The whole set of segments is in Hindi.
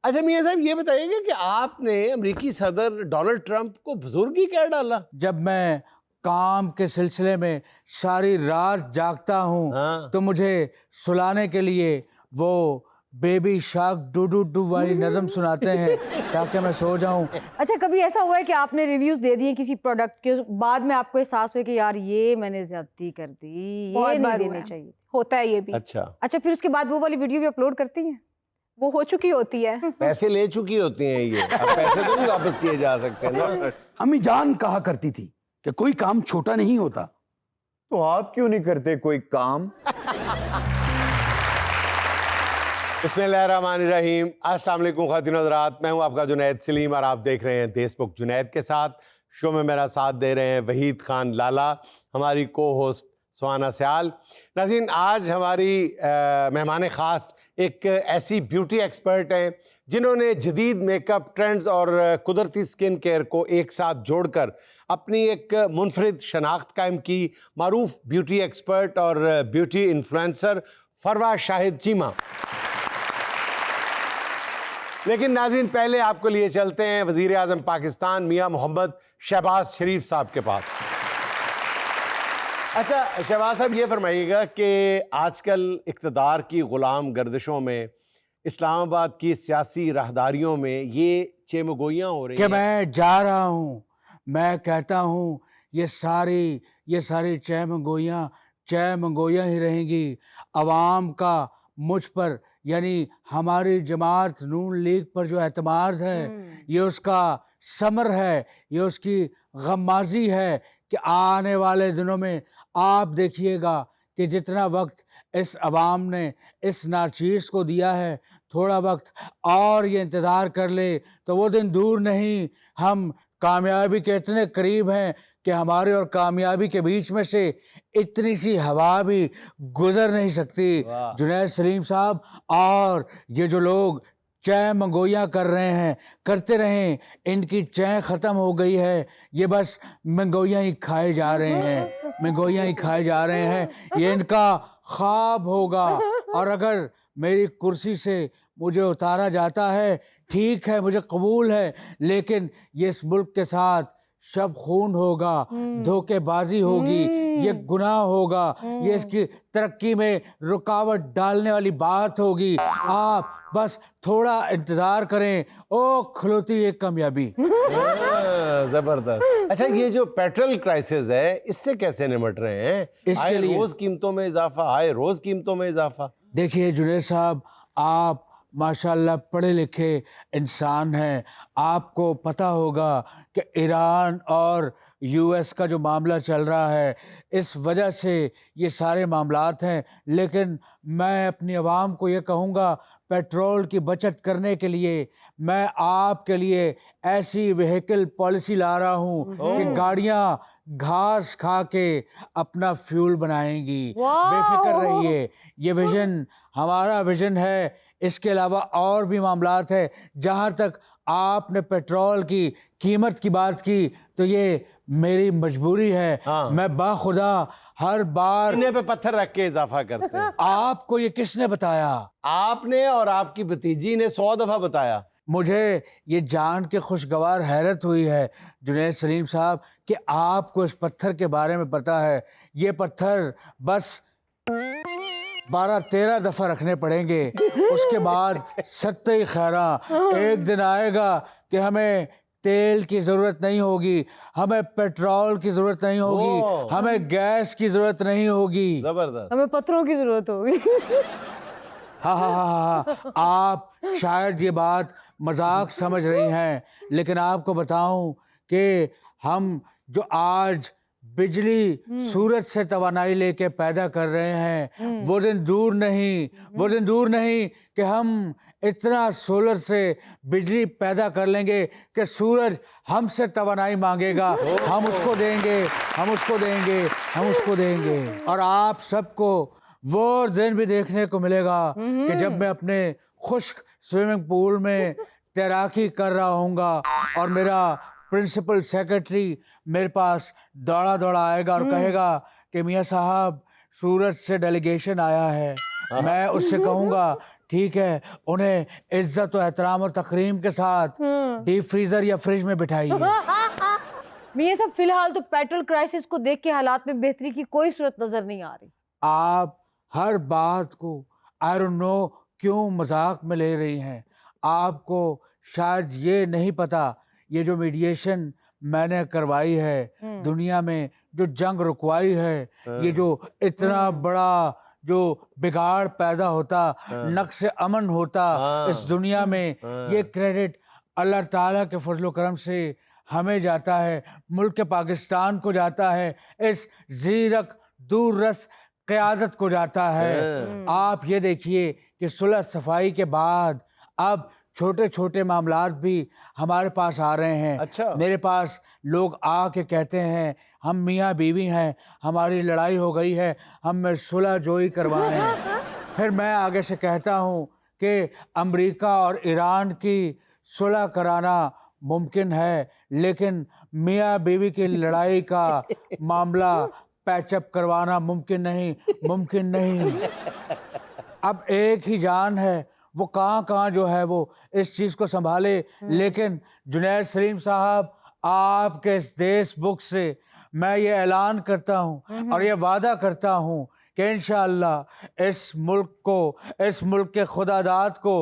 अच्छा मियां साहब, ये बताइएगा कि आपने अमेरिकी सदर डोनाल्ड ट्रंप को बुजुर्गी क्या डाला? जब मैं काम के सिलसिले में सारी रात जागता हूँ हाँ। तो मुझे सुलाने के लिए वो baby shark do do do वाली नज़म सुनाते हैं ताकि मैं सो जाऊं। अच्छा, कभी ऐसा हुआ है कि आपने रिव्यूज दे दिए किसी प्रोडक्ट के, बाद में आपको एहसास हुआ कि यार ये मैंने ज्यादती कर दी, ये बहुत नहीं बार देने हुआ है। चाहिए? होता है ये भी। अच्छा, अच्छा, फिर उसके बाद वो वाली वीडियो भी अपलोड करती हैं? वो हो चुकी होती है। पैसे ले चुकी होती हैं ये, अब पैसे तो नहीं वापस किए जा सकते ना। अम्मी जान कहा करती थी कि कोई काम छोटा नहीं होता। तो आप क्यों नहीं करते कोई काम? बिस्मिल्लाहिर्रहमानिर्रहीम। अस्सलाम वालेकुम ख़वातीन और हज़रात, मैं हूं आपका जुनैद सलीम और आप देख रहे हैं देशमुख जुनैद के साथ। शो में मेरा साथ दे रहे हैं वहीद खान लाला, हमारी को होस्ट सुहाना सयाल। नाज़रीन, आज हमारी मेहमान ख़ास एक ऐसी ब्यूटी एक्सपर्ट हैं जिन्होंने जदीद मेकअप ट्रेंड्स और कुदरती स्किन केयर को एक साथ जोड़कर अपनी एक मुनफरिद शनाख्त कायम की। मारूफ ब्यूटी एक्सपर्ट और ब्यूटी इन्फ्लुएंसर फरवा शाहिद चीमा। लेकिन नाज़रीन, पहले आपको लिए चलते हैं वज़ीर आज़म पाकिस्तान मियां मोहम्मद शहबाज शरीफ साहब के पास। अच्छा शहबाज साहब, ये फरमाइएगा कि आजकल इक़्तिदार की ग़ुलाम गर्दिशों में, इस्लामाबाद की सियासी राहदारियों में ये चेमगोइयाँ हो रही कि हैं। मैं जा रहा हूँ, मैं कहता हूँ ये सारी चैमगोइयाँ ही रहेंगी। अवाम का मुझ पर यानी हमारी जमात नून लीग पर जो एतमाद है ये उसका समर है, ये उसकी गम्माज़ी है कि आने वाले दिनों में आप देखिएगा कि जितना वक्त इस अवाम ने इस नाचीज़ को दिया है, थोड़ा वक्त और ये इंतज़ार कर ले तो वो दिन दूर नहीं। हम कामयाबी के इतने करीब हैं कि हमारे और कामयाबी के बीच में से इतनी सी हवा भी गुजर नहीं सकती। वाह। जुनैद सलीम साहब, और ये जो लोग चैमगोइयाँ कर रहे हैं, करते रहें, इनकी चैन ख़त्म हो गई है, ये बस मंगोइयाँ ही खाए जा रहे हैं, मंगोइयाँ ही खाए जा रहे हैं। ये इनका ख्वाब होगा और अगर मेरी कुर्सी से मुझे उतारा जाता है, ठीक है, मुझे कबूल है, लेकिन ये इस मुल्क के साथ शब खून होगा, धोखेबाजी होगी, ये गुनाह होगा, ये इसकी तरक्की में रुकावट डालने वाली बात होगी। आप बस थोड़ा इंतज़ार करें, ओ खलोती एक कामयाबी। ज़बरदस्त। अच्छा, ये जो पेट्रोल क्राइसिस है इससे कैसे निपट रहे हैं? इसके आए लिए रोज़ कीमतों में इजाफा, आए रोज़ कीमतों में इजाफा। देखिए जुनैद साहब, आप माशाल्लाह पढ़े लिखे इंसान हैं, आपको पता होगा कि ईरान और यूएस का जो मामला चल रहा है, इस वजह से ये सारे मामलात हैं। लेकिन मैं अपनी आवाम को ये कहूँगा, पेट्रोल की बचत करने के लिए मैं आपके लिए ऐसी व्हीकल पॉलिसी ला रहा हूँ कि गाड़ियाँ घास खा के अपना फ्यूल बनाएंगी। बेफिक्र रहिए, ये विज़न हमारा विज़न है। इसके अलावा और भी मामलात है। जहाँ तक आपने पेट्रोल की कीमत की बात की तो ये मेरी मजबूरी है। हाँ। मैं बाखुदा हर बार सीने पे पत्थर रख के इजाफा करते हैं। आपको ये किसने बताया? आपने और आपकी भतीजी ने 100 दफा बताया। मुझे ये जान के खुशगवार हैरत हुई है जुनैद सलीम साहब कि आपको इस पत्थर के बारे में पता है। ये पत्थर बस 12-13 दफ़ा रखने पड़ेंगे, उसके बाद सत्ते खैरा। एक दिन आएगा कि हमें तेल की ज़रूरत नहीं होगी, हमें पेट्रोल की ज़रूरत नहीं होगी, हमें गैस की ज़रूरत नहीं होगी, जबरदस्त। हमें पत्थरों की जरूरत होगी। हाँ। आप शायद ये बात मजाक समझ रही हैं, लेकिन आपको बताऊं कि हम जो आज बिजली सूरज से तवानाई लेके पैदा कर रहे हैं, वो दिन दूर नहीं कि हम इतना सोलर से बिजली पैदा कर लेंगे कि सूरज हमसे तवानाई मांगेगा, हम उसको देंगे। और आप सबको वो दिन भी देखने को मिलेगा कि जब मैं अपने खुश्क स्विमिंग पूल में तैराकी कर रहा हूँगा और मेरा प्रिंसिपल सेक्रेटरी मेरे पास दौड़ा आएगा और कहेगा कि मियाँ साहब सूरज से डेलीगेशन आया है। मैं उससे कहूँगा ठीक है, उन्हें इज्जत और एहतराम और तकरीम के साथ डीप फ्रीजर या फ्रिज में बिठाइए। मियां साहब फिलहाल तो पेट्रोल क्राइसिस को देख के हालात में बेहतरी की कोई सूरत नजर नहीं आ रही। आप हर बात को आई डोंट नो क्यों मजाक में ले रही हैं। आपको शायद ये नहीं पता, ये जो मीडिएशन मैंने करवाई है, दुनिया में जो जंग रुकवाई है, ये जो इतना बड़ा जो बिगाड़ पैदा होता, नक्श अमन होता इस दुनिया में, ये क्रेडिट अल्लाह ताला के फजल करम से हमें जाता है, मुल्क पाकिस्तान को जाता है, इस ज़ीरक दूररस क़यादत को जाता है। आप ये देखिए कि सुलह सफाई के बाद अब छोटे छोटे मामलात भी हमारे पास आ रहे हैं। अच्छा। मेरे पास लोग आके कहते हैं हम मियाँ बीवी हैं, हमारी लड़ाई हो गई है, हमें सुलह जोई करवाएं। फिर मैं आगे से कहता हूँ कि अमेरिका और ईरान की सुलह कराना मुमकिन है, लेकिन मियाँ बीवी की लड़ाई का मामला पैचअप करवाना मुमकिन नहीं। अब एक ही जान है, वो कहाँ जो है वो इस चीज़ को संभाले। लेकिन जुनैद सलीम साहब, आपके इस देश बुक से मैं ये ऐलान करता हूँ और ये वादा करता हूँ कि इंशाअल्लाह इस मुल्क के खुदादाद को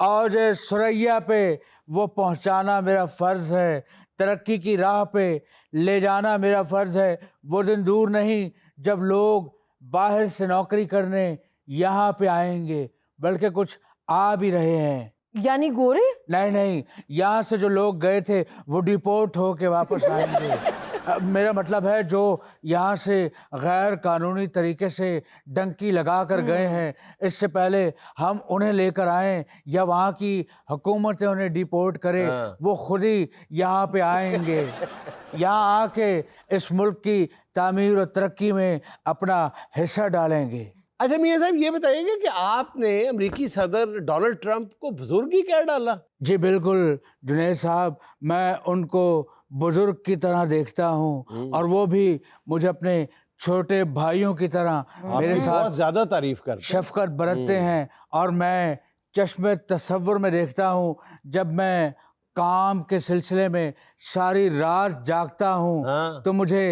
औज सुरैया पे वो पहुँचाना मेरा फ़र्ज़ है, तरक्की की राह पे ले जाना मेरा फ़र्ज़ है। वो दिन दूर नहीं जब लोग बाहर से नौकरी करने यहाँ पे आएंगे, बल्कि कुछ आ भी रहे हैं। यानी गोरे? नहीं, यहाँ से जो लोग गए थे वो डिपोर्ट होके वापस आएंगे। मेरा मतलब है जो यहाँ से गैर कानूनी तरीके से डंकी लगा कर गए हैं, इससे पहले हम उन्हें लेकर आएं या वहाँ की हुकूमतें उन्हें डिपोर्ट करें, वो खुद ही यहाँ पे आएंगे, यहाँ आके इस मुल्क की तामीर और तरक्की में अपना हिस्सा डालेंगे। अच्छा मियां साहब, ये बताइएगा कि आपने अमेरिकी सदर डोनाल्ड ट्रंप को बुजुर्गी क्या डाला? जी बिल्कुल जुनैद साहब, मैं उनको बुजुर्ग की तरह देखता हूँ और वो भी मुझे अपने छोटे भाइयों की तरह मेरे बहुत साथ ज्यादा तारीफ करते हैं। शफकत बरतते हैं। और मैं चश्मे तसव्वुर में देखता हूँ, जब मैं काम के सिलसिले में सारी रात जागता हूँ तो मुझे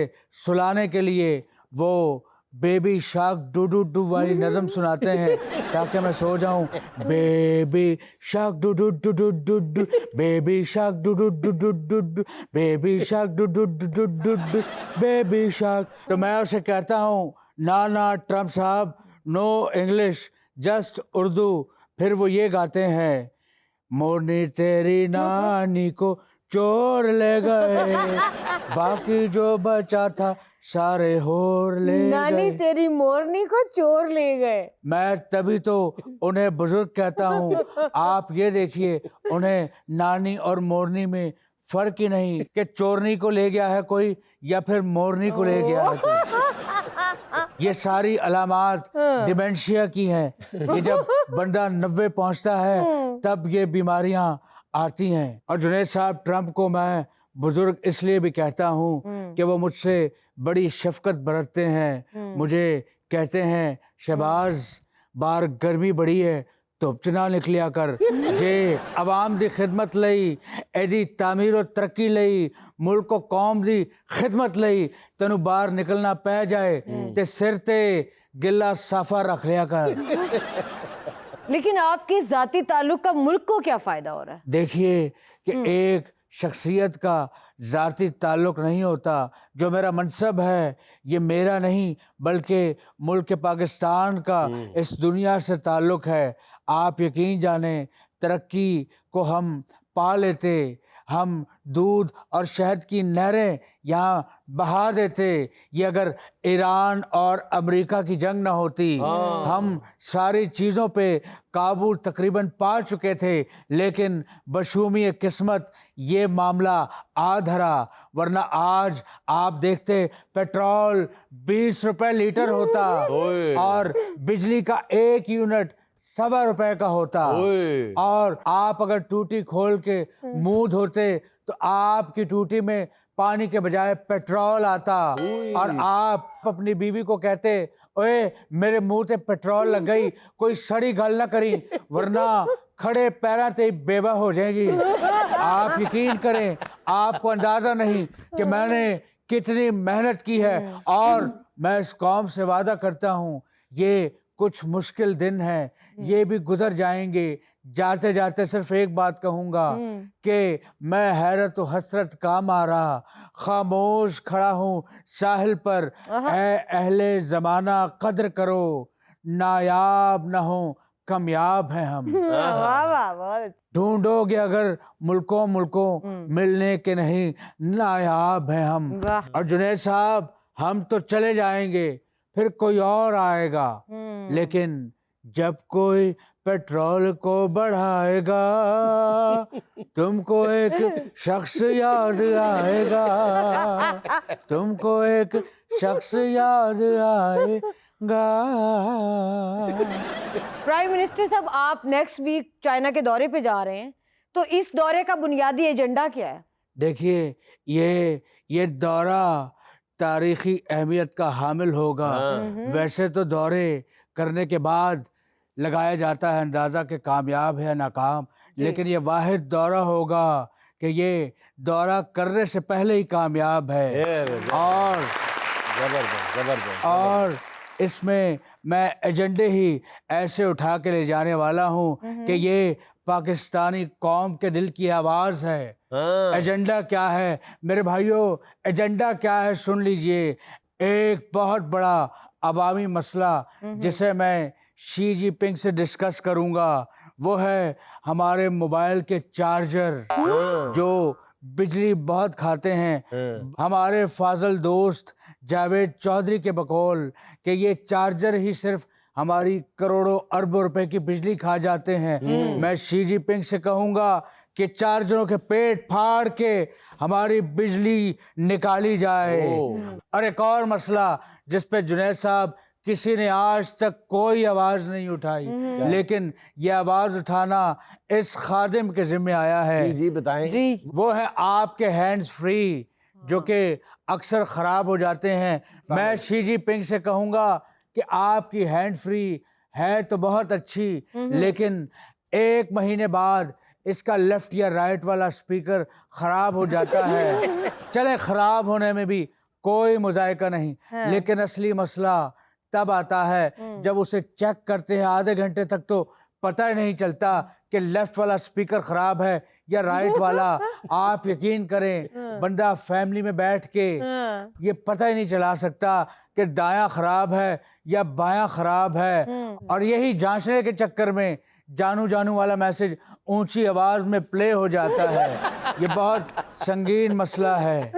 सुलाने के लिए वो baby shark do do do वाली नज़म सुनाते हैं ताकि मैं सो जाऊं। Baby shark do do do do do do, baby shark do do do do do do, baby shark do do do do do do, baby shark. तो मैं उसे कहता हूँ ना ट्रम्प साहब, नो इंग्लिश, जस्ट उर्दू। फिर वो ये गाते हैं, मोरनी तेरी नानी को चोर ले गए, बाकी जो बचा था सारे होर ले गए। नानी तेरी मोरनी को चोर ले गए। मैं तभी तो उन्हें बुजुर्ग कहता हूँ। आप ये देखिए, उन्हें नानी और मोरनी में फर्क ही नहीं कि चोरनी को ले गया है कोई या फिर मोरनी को ले गया है कोई। ये सारी अलामात डिमेंशिया की हैं। ये जब बंदा 90 पहुंचता है तब ये बीमारियां आती हैं। और जुनैद साहब, ट्रंप को मैं बुजुर्ग इसलिए भी कहता हूँ कि वो मुझसे बड़ी शफकत बरतते हैं। मुझे कहते हैं, शहबाज बार गर्मी बड़ी है, धुप च ना निकलिया कर, जे आवाम दी खिदमत लई, एदी तामीर और तरक्की लई, मुल्क और कौम दी खिदमत लई तेनू बाहर निकलना पै जाए ते सिर ते गिला साफा रख लिया कर। लेकिन आपके जाती ताल्लुक का मुल्क को क्या फायदा हो रहा है? देखिए कि एक शख्सियत का ज़ाती ताल्लुक़ नहीं होता। जो मेरा मनसब है ये मेरा नहीं बल्कि मुल्क पाकिस्तान का इस दुनिया से ताल्लुक़ है। आप यकीन जाने, तरक्की को हम पा लेते, हम दूध और शहद की नहरें यहाँ बहा देते। ये अगर ईरान और अमेरिका की जंग ना होती, हम सारी चीज़ों पे काबू तकरीबन पा चुके थे, लेकिन बशूमी किस्मत ये मामला आ धरा। वरना आज आप देखते पेट्रोल 20 रुपए लीटर होता और बिजली का 1 यूनिट ₹1.25 का होता। और आप अगर टूटी खोल के मुंह धोते तो आपकी टूटी में पानी के बजाय पेट्रोल आता। और आप अपनी बीवी को कहते, ओए मेरे मुंह ते पेट्रोल लग गई, कोई सड़ी गल ना करी वरना खड़े पैरों ते बेवा हो जाएगी। आप यकीन करें, आपको अंदाजा नहीं कि मैंने कितनी मेहनत की है और मैं इस कौम से वादा करता हूँ ये कुछ मुश्किल दिन हैं, ये भी गुजर जाएंगे। जाते जाते सिर्फ एक बात कहूँगा कि मैं हैरत व हसरत काम आ रहा, खामोश खड़ा हूँ साहिल पर। ऐ अहले ज़माना कद्र करो, नायाब न हो कामयाब हैं हम। वाह वाह बहुत ढूंढोगे अगर मुल्कों मुल्कों, मिलने के नहीं नायाब हैं हम। वाह। और जुनैद साहब, हम तो चले जाएंगे, फिर कोई और आएगा, लेकिन जब कोई पेट्रोल को बढ़ाएगा तुमको एक शख्स याद आएगा, तुमको एक शख्स याद आएगा। प्राइम मिनिस्टर साहब, आप नेक्स्ट वीक चाइना के दौरे पे जा रहे हैं, तो इस दौरे का बुनियादी एजेंडा क्या है? देखिए, ये दौरा तारीखी अहमियत का हामिल होगा। वैसे तो दौरे करने के बाद लगाया जाता है अंदाज़ा कि कामयाब है नाकाम, लेकिन ये वाहिद दौरा होगा कि ये दौरा करने से पहले ही कामयाब है। और जबरदस्त और इसमें मैं एजेंडे ही ऐसे उठा के ले जाने वाला हूँ कि ये पाकिस्तानी कौम के दिल की आवाज़ है। एजेंडा क्या है मेरे भाइयों, एजेंडा क्या है सुन लीजिए। एक बहुत बड़ा अवामी मसला जिसे मैं शी जिनपिंग से डिस्कस करूंगा वो है हमारे मोबाइल के चार्जर जो बिजली बहुत खाते हैं। हमारे फाजल दोस्त जावेद चौधरी के बकौल कि ये चार्जर ही सिर्फ हमारी करोड़ों अरबों रुपए की बिजली खा जाते हैं। मैं शी जिनपिंग से कहूँगा कि चार्जरों के पेट फाड़ के हमारी बिजली निकाली जाए। और एक और मसला जिस पे जुनैद साहब किसी ने आज तक कोई आवाज नहीं उठाई, लेकिन ये आवाज उठाना इस खादिम के जिम्मे आया है। जी बताएं। जी वो है आपके हैंड्स फ्री जो कि अक्सर खराब हो जाते हैं। मैं शी जिनपिंग से कहूँगा कि आपकी हैंड फ्री है तो बहुत अच्छी, लेकिन 1 महीने बाद इसका लेफ्ट या राइट वाला स्पीकर खराब हो जाता है। चले खराब होने में भी कोई मुजायका नहीं, लेकिन असली मसला तब आता है जब उसे चेक करते हैं आधे घंटे तक तो पता ही नहीं चलता कि लेफ्ट वाला स्पीकर खराब है या राइट वाला। आप यकीन करें, बंदा फैमिली में बैठ के ये पता ही नहीं चला सकता कि दायां खराब है या बायां खराब है। और यही जांचने के चक्कर में जानू जानू वाला मैसेज ऊंची आवाज में प्ले हो जाता है। ये बहुत संगीन मसला है।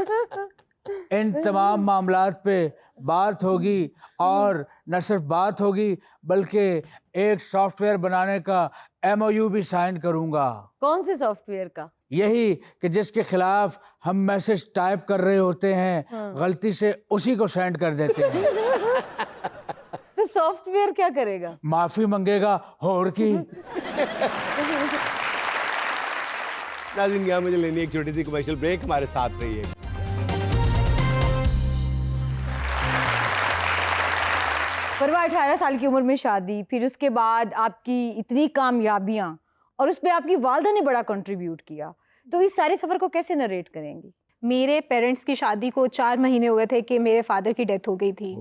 इन तमाम मामलात पे बात होगी और न सिर्फ बात होगी बल्कि एक सॉफ्टवेयर बनाने का MOU भी साइन करूंगा। कौन से सॉफ्टवेयर का? यही कि जिसके खिलाफ हम मैसेज टाइप कर रहे होते हैं गलती से उसी को सेंड कर देते हैं। तो सॉफ्टवेयर क्या करेगा? माफी मांगेगा और की। नाज़रीन, यहाँ मुझे लेनी एक छोटी सी कमर्शियल ब्रेक, हमारे साथ रहिए। परवा 18 साल की उम्र में शादी, फिर उसके बाद आपकी इतनी कामयाबियां और उस पे आपकी वालदा ने बड़ा कंट्रीब्यूट किया, तो इस सारे सफ़र को कैसे नरेट करेंगी? मेरे पेरेंट्स की शादी को 4 महीने हुए थे कि मेरे फादर की डेथ हो गई थी।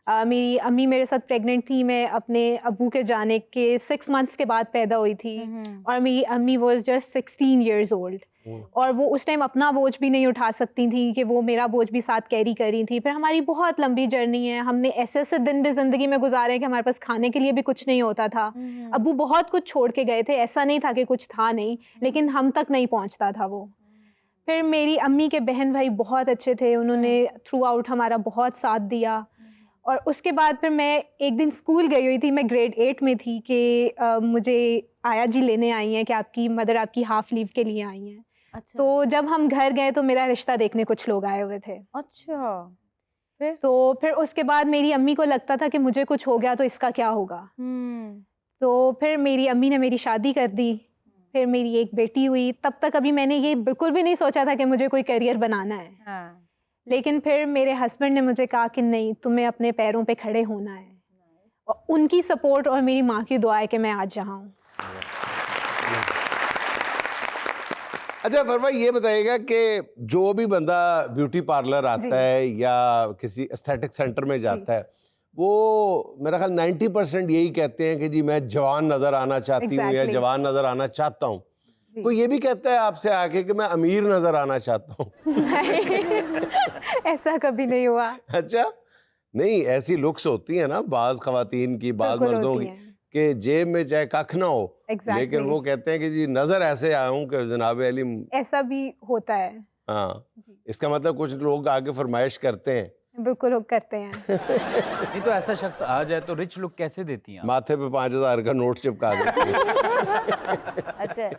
मेरी अम्मी मेरे साथ प्रेग्नेंट थी। मैं अपने अब्बू के जाने के 6 मंथ्स के बाद पैदा हुई थी और मेरी अम्मी वॉज जस्ट 16 years old और वो उस टाइम अपना बोझ भी नहीं उठा सकती थी कि वो मेरा बोझ भी साथ कैरी कर रही थी। फिर हमारी बहुत लंबी जर्नी है, हमने ऐसे ऐसे दिन भी ज़िंदगी में गुजारे हैं कि हमारे पास खाने के लिए भी कुछ नहीं होता था। अब्बू बहुत कुछ छोड़ के गए थे, ऐसा नहीं था कि कुछ था नहीं, लेकिन हम तक नहीं पहुँचता था वो। फिर मेरी अम्मी के बहन भाई बहुत अच्छे थे, उन्होंने थ्रू आउट हमारा बहुत साथ दिया। और उसके बाद फिर मैं एक दिन स्कूल गई हुई थी, मैं ग्रेड 8 में थी कि मुझे आया जी लेने आई हैं कि आपकी मदर आपकी हाफ लीव के लिए आई हैं। अच्छा। तो जब हम घर गए तो मेरा रिश्ता देखने कुछ लोग आए हुए थे। अच्छा। फिर उसके बाद मेरी अम्मी को लगता था कि मुझे कुछ हो गया तो इसका क्या होगा। तो फिर मेरी अम्मी ने मेरी शादी कर दी, फिर मेरी एक बेटी हुई। तब तक अभी मैंने ये बिल्कुल भी नहीं सोचा था कि मुझे कोई करियर बनाना है। लेकिन फिर मेरे हस्बैंड ने मुझे कहा कि नहीं, तुम्हें अपने पैरों पे खड़े होना है। और उनकी सपोर्ट और मेरी माँ की दुआ है कि मैं आज जहाँ हूँ। अच्छा फरवा, ये बताइएगा कि जो भी बंदा ब्यूटी पार्लर जी। आता है या किसी एस्थेटिक सेंटर में जाता है, वो मेरा ख्याल 90% यही कहते हैं कि जी मैं जवान नजर आना चाहती हूँ या Exactly. जवान नजर आना चाहता हूँ। जी। कोई ये भी कहता है आपसे आके कि मैं अमीर नजर आना चाहता हूँ? नहीं, ऐसा कभी नहीं हुआ। अच्छा, नहीं ऐसी लुक्स होती है ना बाज खवातीन की, बाज बिल्कुल मर्दों होती की, हैं। कि जेब में चाहे कख ना हो, Exactly. लेकिन वो कहते हैं कि जी नजर ऐसे आया हूँ कि जनाब अली। ऐसा भी होता है। हाँ, जी। इसका मतलब कुछ लोग आगे फरमाइश करते हैं। बिल्कुल लोग करते हैं। नहीं तो ऐसा शख्स आ जाए तो रिच लुक कैसे देती हैं आप? माथे पे 5,000 का नोट चिपका देती है। अच्छा,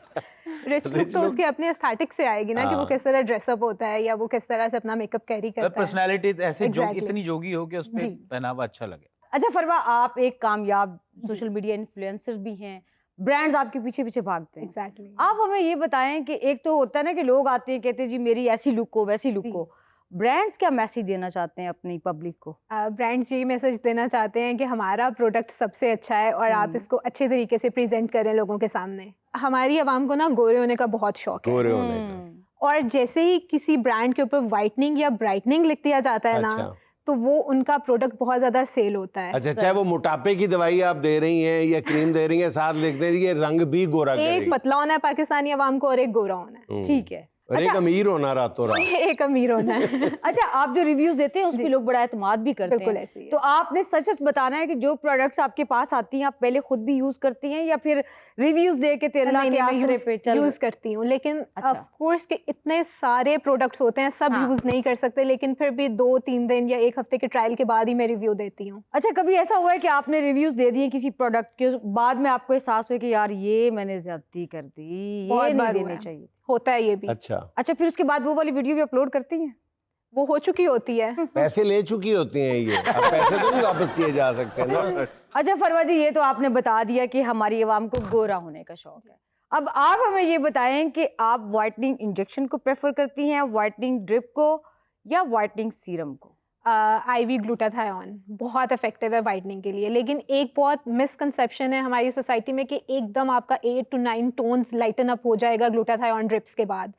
रिच लुक Rich तो look- उसके अपने एस्थेटिक से आएगी ना, कि वो हाँ। किस तरह ड्रेसअप होता है या वो किस तरह से अपना मेकअप कैरी करता है। पर्सनैलिटी ऐसे जो Exactly. इतनी जोगी हो कि उस पे जी। पहनावा अच्छा लगे। अच्छा फरवा, आप एक कामयाब जी। सोशल मीडिया इन्फ्लुएंसर भी हैं, ब्रांड्स आपके पीछे पीछे भागते हैं। एग्जैक्टली। आप हमें ये बताएं कि एक तो होता है ना कि लोग आते हैं कहते हैं जी मेरी ऐसी लुक हो वैसी लुक जी। हो, ब्रांड्स क्या मैसेज देना चाहते हैं अपनी पब्लिक को? ब्रांड्स यही मैसेज देना चाहते हैं कि हमारा प्रोडक्ट सबसे अच्छा है और आप इसको अच्छे तरीके से प्रेजेंट करें लोगों के सामने। हमारी आवाम को ना गोरे होने का बहुत शौक है, गोरे होने का। हम्म, और जैसे ही किसी ब्रांड के ऊपर वाइटनिंग या ब्राइटनिंग लिख दिया जाता है ना, अच्छा तो वो उनका प्रोडक्ट बहुत ज्यादा सेल होता है। अच्छा, चाहे वो मोटापे की दवाई आप दे रही हैं या क्रीम दे रही हैं, साथ लिख दे रही है रंग भी गोरा एक करेगी। पतला होना है पाकिस्तानी आवाम को और एक गोरा होना है। ठीक है। और एक अच्छा, अमीर होना रातों रात। एक अमीर होना है। अच्छा, आप जो रिव्यूज देते हैं उस पे जी। लोग बड़ा एतमाद भी करते बिल्कुल हैं, ऐसे ही है। तो आपने सच सच बताना है कि जो प्रोडक्ट्स आपके पास आती हैं आप पहले खुद भी यूज करती हैं या फिर रिव्यूज दे के तेरा के आसरे पे चल यूज करती हूँ, लेकिन अच्छा। ऑफ कोर्स के इतने सारे प्रोडक्ट्स होते हैं, सब हाँ। यूज नहीं कर सकते, लेकिन फिर भी 2-3 दिन या एक हफ्ते के ट्रायल के बाद ही मैं रिव्यू देती हूँ। अच्छा, कभी ऐसा हुआ है कि आपने रिव्यूज दे दिए किसी प्रोडक्ट के, बाद में आपको एहसास हुआ कि यार ये मैंने ज्यादती कर दी, ये बहुत नहीं बार हुआ देने है। चाहिए? होता है ये भी। अच्छा, अच्छा, फिर उसके बाद वो वाली वीडियो भी अपलोड करती हैं? वो हो चुकी होती है। पैसे ले चुकी होती हैं ये, अब पैसे तो नहीं वापस किए जा सकते ना। अच्छा फरवा जी, ये तो आपने बता दिया कि हमारी आवाम को गोरा होने का शौक है। अब आप हमें ये बताएं कि आप वाइटनिंग इंजेक्शन को प्रेफर करती हैं, वाइटनिंग ड्रिप को, या वाइटनिंग सीरम को? IV ग्लूटाथायोन बहुत इफेक्टिव है वाइटनिंग के लिए, लेकिन एक बहुत मिसकंसेप्शन है हमारी सोसाइटी में कि एकदम आपका 8 to 9 टोन्स लाइटन अप हो जाएगा ग्लूटाथायोन ड्रिप्स के बाद।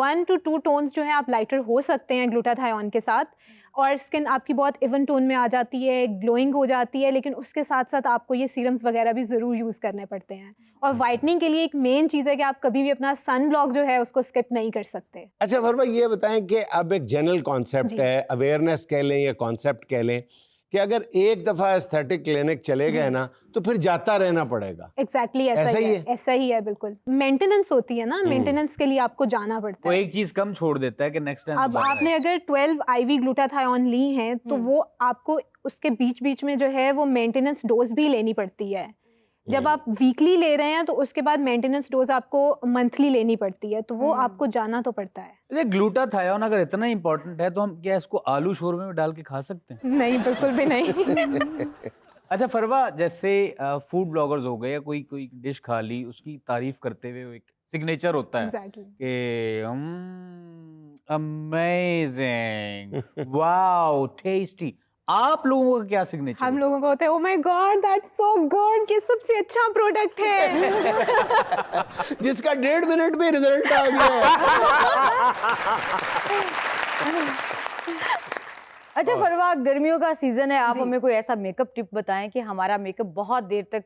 1 to 2 टोन्स जो है आप लाइटर हो सकते हैं ग्लूटाथायोन के साथ, और स्किन आपकी बहुत इवन टोन में आ जाती है, ग्लोइंग हो जाती है, लेकिन उसके साथ साथ आपको ये सीरम्स वगैरह भी ज़रूर यूज़ करने पड़ते हैं। और वाइटनिंग के लिए एक मेन चीज़ है कि आप कभी भी अपना सन ब्लॉक जो है उसको स्किप नहीं कर सकते। अच्छा फरमा, ये बताएं कि अब एक जनरल कॉन्सेप्ट जी। है, अवेयरनेस कह लें या कॉन्सेप्ट कह लें, कि अगर एक दफ़ा एस्थेटिक क्लिनिक चले गए ना तो फिर जाता रहना पड़ेगा। एग्जैक्टली ऐसा ही है, ऐसा ही है बिल्कुल। मेंटेनेंस होती है ना, मेंटेनेंस के लिए आपको जाना पड़ता वो है। एक चीज कम छोड़ देता है कि नेक्स्ट टाइम अब आपने अगर 12 IV ग्लूटाथायोन ली हैं तो वो आपको उसके बीच बीच में जो है वो मेंटेनेंस डोज भी लेनी पड़ती है। जब आप वीकली ले रहे हैं तो उसके बाद मेंटेनेंस डोज आपको मंथली लेनी पड़ती है, तो वो आपको जाना तो पड़ता है। ये ग्लूटाथायोन अगर इतना इंपॉर्टेंट है तो हम क्या इसको आलू शोरमे में डाल के खा सकते हैं? नहीं, बिल्कुल भी नहीं। अच्छा फरवा, जैसे फूड ब्लॉगर्स हो गए या कोई कोई डिश खा ली, उसकी तारीफ करते हुए वो एक सिग्नेचर होता है एग्जैक्टली। कि अमेजिंग, वाओ, टेस्टी। आप लोगों का क्या सिग्नेचर? हम लोगों को होता है, oh my God that's so good, ये सबसे अच्छा प्रोडक्ट है। जिसका 1.5 मिनट में रिजल्ट आ गया। अच्छा फरवा, गर्मियों का सीजन है, आप हमें कोई ऐसा मेकअप टिप बताएं कि हमारा मेकअप बहुत देर तक